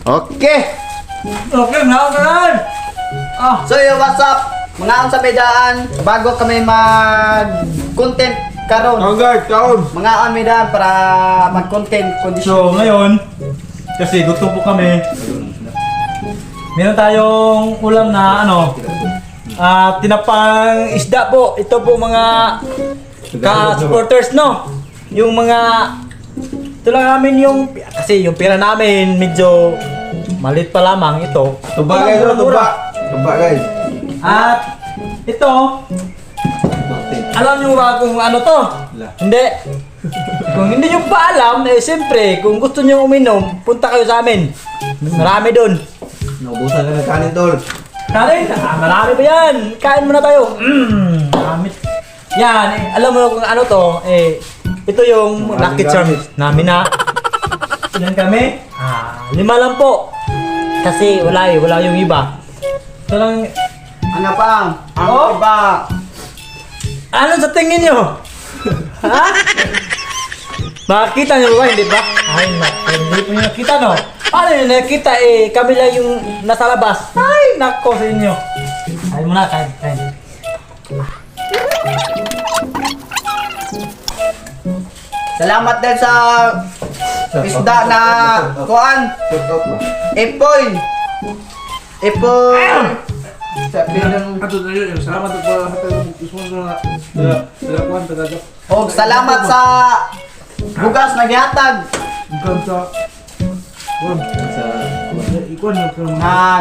Okay. Okay, mga So what's up? Mga sa medaan, bago kami mag-content karon. Guard, kaon. Mga medaan para mag-content condition. So, ngayon, kasi gutom po kami. Meron tayong ulam na tinapang isda po. Ito po mga ka-supporters, no? Yung mga ito lang namin kasi yung pera namin medyo malit pa lamang ito. Tuba guys, tuba guys. At ito, alam nyo ba kung ano to? Hindi. Kung hindi nyo pa alam, siyempre, kung gusto nyo uminom, punta kayo sa amin. Marami dun. Naubusan ka ng kanin, tol. Kanin? Marami pa yan. Kain muna tayo. Marami. Yan, alam mo kung ano to, ito yung Lucky Charms namin na. Ilan kami? 5 lang po. Kasi wala yung iba. Ito lang. Ano pa? Ang Oh? iba. Ano sa tingin nyo? Ha? Makikita nyo ba? Hindi ba? Ay, hindi po nyo nakita, no? Paano nyo nakita? Kami lang yung nasa labas. Ay, nako sa inyo. Kain muna, kain. Salamat din sa isda na kuan. Ipon. Sabi ng Salamat po oh, salamat sa bugas na gihatag.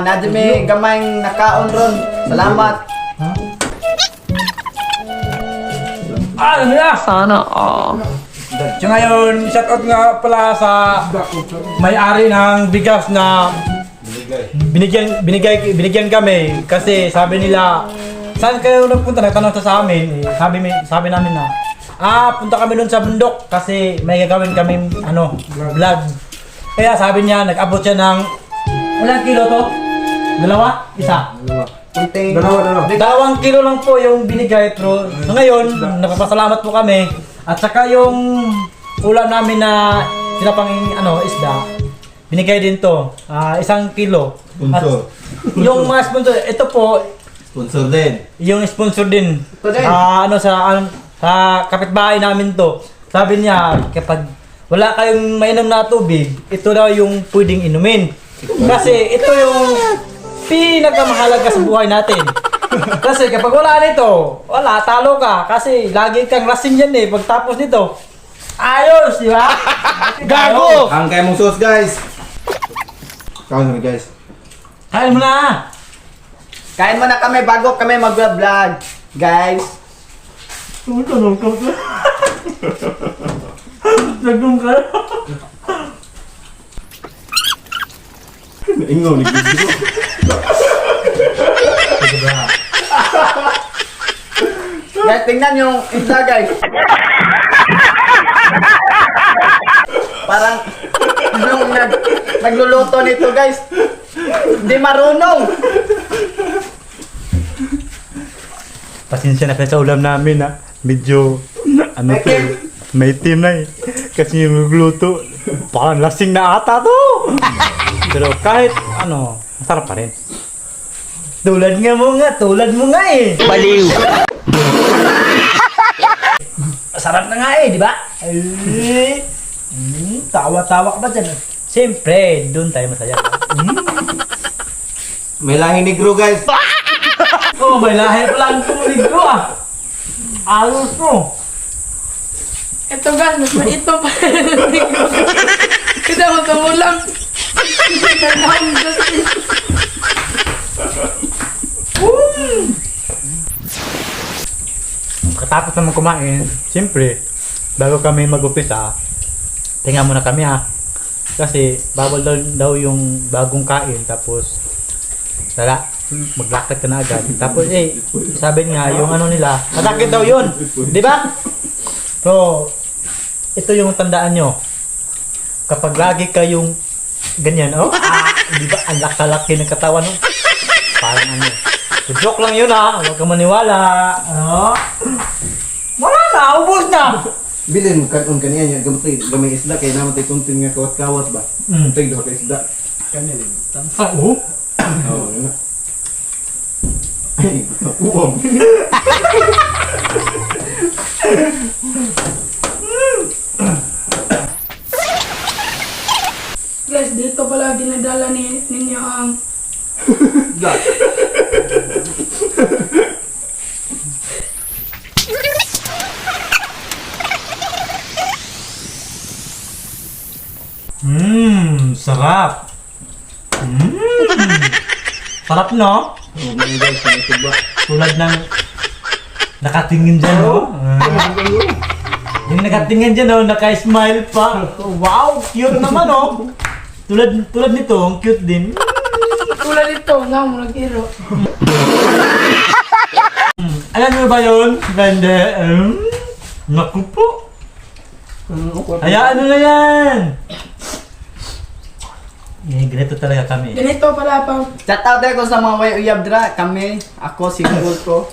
Nadimi gamayng nakaon ron. Salamat. Ano nila? Sana, So ngayon, shoutout nga pala sa may-ari ng bigas na binigyan kami kasi sabi nila, saan kayo nagpunta? Nagtanong sa amin. Sabi namin na, punta kami dun sa bundok kasi may gagawin kami vlog. Kaya sabi niya, nag-abot siya ng ilang kilo to? 2? Isa? Kunting Dalawa. 2 kilo lang po yung binigay, pero so ngayon, napapasalamat po kami. At saka yung ulam namin na tinapang isda, binigay din to, 1 kilo. At Sponsor. yung mga sponsor, ito po, Sponsor din. yung sponsor din. Ito din. Sa kapitbahay namin to. Sabi niya, kapag wala kayong mainom na tubig, ito daw yung pwedeng inumin. Kasi ito yung pinakamahalaga sa buhay natin. Kasi kapag wala nito, talo ka. Kasi lagi kang lasing yan pagtapos nito. Ayos, di ba? Gago! Ang kaya mong sauce, guys. Kaon na guys. Kain mo na! Kain muna kami bago kami mag-vlog. Guys. Nagdung ka. Ingaw ni Gusto. Guys, tingnan yung isda, guys. Parang nung nagluluto nito, guys. Hindi marunong. Pasensya na kayo sa ulam namin medyo may team na kasi yung magluto parang lasing na ata to. Pero kahit masarap pa rin. Tulad mo nga Baliw. Masarap na nga di ba? Tawa-tawa ka ba dyan? Siyempre, doon tayo masaya. May lahing negro, guys. May lahi pala ang tulig ko Alos mo. Ito guys, mas maito pa rin. Kita mo tumulang. Katapos naman kumain, siyempre, bago kami mag-upisa, tinga muna kami Kasi bawal daw yung bagong kain, tapos maglakad ka na agad. Tapos sabi nga yung nila, masakit daw yun. Di ba? So, ito yung tandaan nyo. Kapag lagi kayong ganyan, di ba? Ang laki ng katawan, Parang So, joke lang yun huwag ka maniwala. Wala na, ubos na. Bilin kanon kaniya gamay isda kay naman tay tuntin nga kawat-kawat ba. Tay do ka isda. Ah, oo? Oo, yun na. Ay, uwag. Guys, dito pala dinadala ninyo ang Sarap. Sarap, no? Oo, mga guys, ano ito ba? Tulad ng nakatingin dyan, no? Yung nakatingin dyan, no? Naka-smile pa. Wow, cute naman, no? Tulad nito, ang cute din. tulad ito na murag hero. Alam mo ba yun? Bende, naku po. Hayaan mo na yan. Ganito talaga kami. Ganito pala pa. Shout out ko sa mga way uyab dra. Kami, ako, single ko.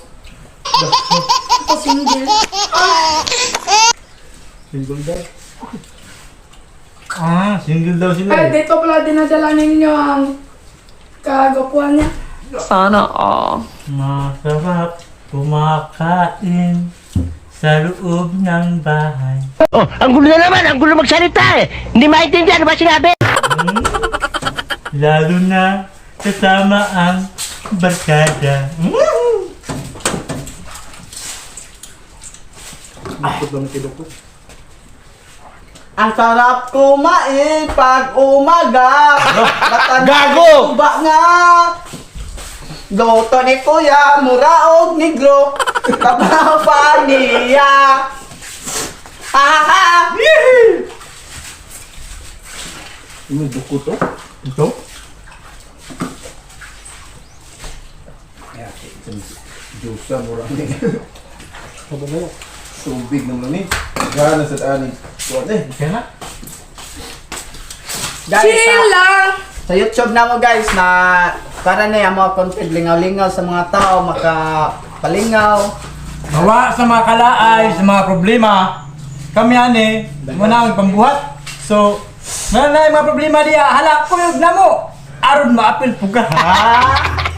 Ako single. Single daw sila Ay, eh. dito pala dinadala ninyo ang kagapuan niya. Masarap kumakain sa loob ng bahay. Oh, ang gulo na naman, ang gulo magsalita eh. Hindi maintindihan ano ba sinabi? Lalo na kasama ang barkada. Ang sarap kumain pag umaga. Gago! Ba nga. Luto ni Kuya, muraog negro. Tabaw pa niya. Ha! Yung duko to? Ito? Diyosa, murang ni. Tubig naman ni. Gana sa tanig. Kuwan eh. Kaya nga. Guys, Chill lang! sa YouTube na mo guys na para na yung mga content lingaw-lingaw sa mga tao makapalingaw. Mawa sa mga kalaay, sa mga problema. Kami ani, muna ang pambuhat. So, na yung mga problema diya, hala ko yung na mo. Aron maapil po ka.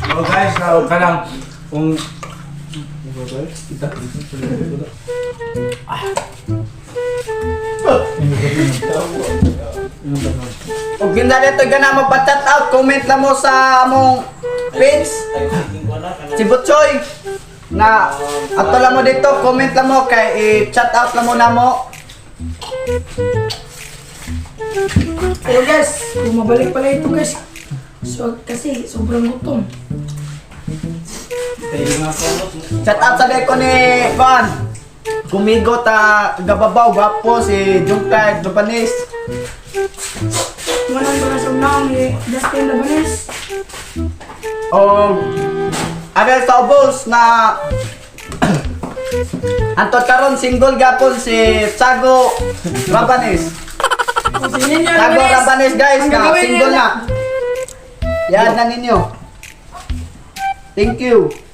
So guys, na ka lang. Kung... Kung ganda dito gana mo pa-chat out, comment lang mo sa among page. Si Butchoy na ato lang mo dito, comment lang mo kay i-chat out lang mo na mo. Pero guys, bumabalik pala ito guys. So, kasi sobrang gutom. Chat out sa ko ni Juan. Gumigo ta gababaw gapo si Jungkay Japanese. Walang mga sunang ni Justin Labanes. O Abel Taubos na antot karon single gapon si Sago Rabanes. Kung sino niya Sago Rabanes guys ang na gagawin single nila. na. Yan na ninyo. Thank you.